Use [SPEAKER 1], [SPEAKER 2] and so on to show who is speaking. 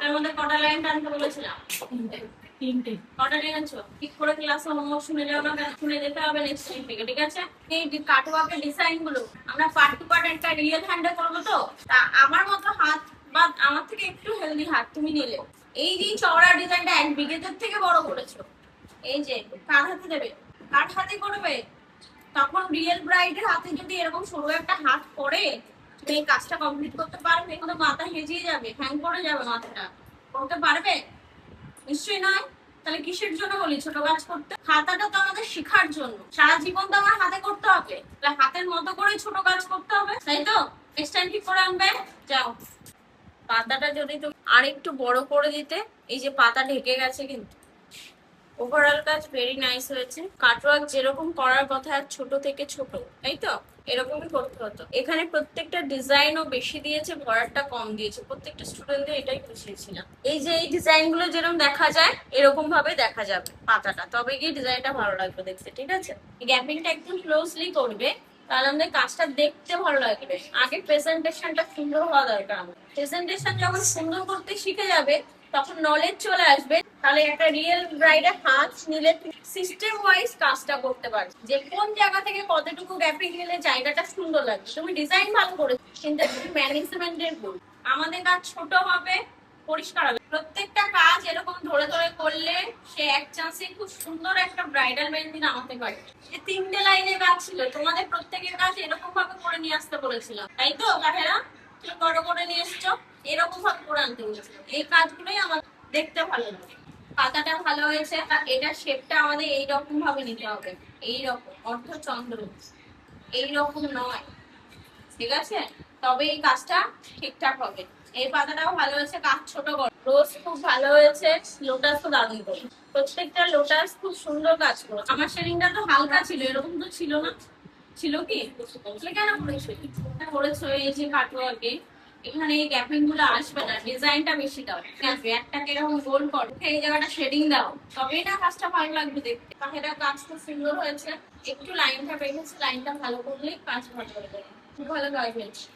[SPEAKER 1] একটার মধ্যে কটা লাইন টানতে বলেছিলাম?
[SPEAKER 2] তিনটে।
[SPEAKER 1] কটা টেনেছো? ঠিক করে ক্লাসে হোমওয়ার্ক শুনে যাও না, শুনে যেতে হবে নেক্সট টাইম থেকে, ঠিক আছে? এই কাটওয়ার্কের ডিজাইন গুলো আমরা পার্ট টু পার্ট একটা রিয়েল হ্যান্ডে করবো, তো তা আমার মতো হাত বা আমার থেকে একটু হেলদি হাত তুমি নিলে এই যে চওড়া ডিজাইনটা 1 বিঘের থেকে বড় করেছো, এই যে কার হাতে দেবে? কার হাতে করবে? তখন রিয়েল ব্রাইডের হাতে যদি এরকম সরু একটা হাত পড়ে, তুমি এই কাজটা কমপ্লিট করতে পারবে? কিন্তু মাথা হেজিয়ে যাবে, হ্যাং করে যাবে মাথাটা। করতে পারবে? নিশ্চয়ই নয়। তাহলে কিসের জন্য বলি ছোট কাজ করতে? খাতাটা তো আমাদের শেখার জন্য, সারা জীবন তো আমার হাতে করতে হবে, তাহলে হাতের মতো করে ছোট কাজ করতে হবে, তাই তো? নেক্সট টাইম ঠিক করে আনবে। যাও, পাতাটা যদি তুমি আর একটু বড় করে দিতে। এই যে পাতা ঢেকে গেছে, কিন্তু ওভারঅল কাজ ভেরি নাইস হয়েছে। কাটওয়ার্ক যেরকম করার কথা ছোট থেকে ছোট, তাই তো? এরকমই করতে হতো। এখানে প্রত্যেকটা ডিজাইনও বেশি দিয়েছে, ভরাটটা কম দিয়েছে। প্রত্যেকটা স্টুডেন্টদের এটাই বুঝিয়েছিলাম। এই যে এই ডিজাইন গুলো যেরকম দেখা যায় এরকম ভাবে দেখা যাবে পাতাটা, তবে গিয়ে ডিজাইনটা ভালো লাগবে দেখতে, ঠিক আছে? গ্যাপিংটা একটু ক্লোজলি করবে, তাহলে আমাদের কাজটা দেখতে ভালো লাগবে। আগে প্রেজেন্টেশনটা সুন্দর হওয়া দরকার। প্রেজেন্টেশন যখন সুন্দর করতে শিখে যাবে তখন নলেজ চলে আসবে, তাহলে একটা রিয়েল ব্রাইডের হাত নিলে সিস্টেম ওয়াইজ কাজটা করতে পারবে, যে কোন জায়গা থেকে কতটুকু গ্যাপিং নিলে জায়গাটা সুন্দর লাগবে। তুমি ডিজাইন ভালো করেছো, কিন্তু ম্যানেজমেন্টের ভুল। আমাদের কাজ ছোট হবে, পরিষ্কার হবে। প্রত্যেকটা কাজ এরকম ধরে ধরে করলে সে এক চান্সে খুব সুন্দর একটা ব্রাইডাল মেহেন্দি নামাতে পারে। যে 3টে লাইনের কাজ ছিল, তোমাদের প্রত্যেকের কাজ এরকম ভাবে করে নিয়ে আসতে বলেছিলাম, তাই তো? কাঠেরা তুমি বড় করে নিয়ে এসছো, এরকম ভাবে করে আনতে বলেছিলাম। এই কাজগুলোই আমার দেখতে ভালো লাগে। পাতাটা ভালো হয়েছে, এটা শেপটা আমাদের এইরকম ভাবে নিতে হবে, এইরকম অর্ধচন্দ্র, এইরকম নয়, ঠিক আছে? তবে এই কাজটা ঠিকঠাক হবে। এই পাতাটাও ভালো হয়েছে, কাজ ছোট করো। রোজ খুব ভালো হয়েছে, লোটাস তো দারুণ করো। প্রত্যেকটা লোটাস খুব সুন্দর কাজ করো। আমার শেডিংটা তো হালকা ছিল, এরকম তো ছিল না। ছিল কি? কেন করেছো? করেছো এই যে কাটওয়ার্কে এখানে এই গ্যাপিং গুলো আসবে না, ডিজাইনটা বেশি দাও, ঠিক আছে? একটাকে এরকম গোল করো, এই জায়গাটা শেডিং দাও, তবেই না কাজটা ভালো লাগবে দেখতে। কাঠেরা কাজ তো সুন্দর হয়েছে, একটু লাইনটা বেরিয়েছে, লাইনটা ভালো করলেই কাজ ভালো হবে। খুব ভালো কাজ হয়েছে।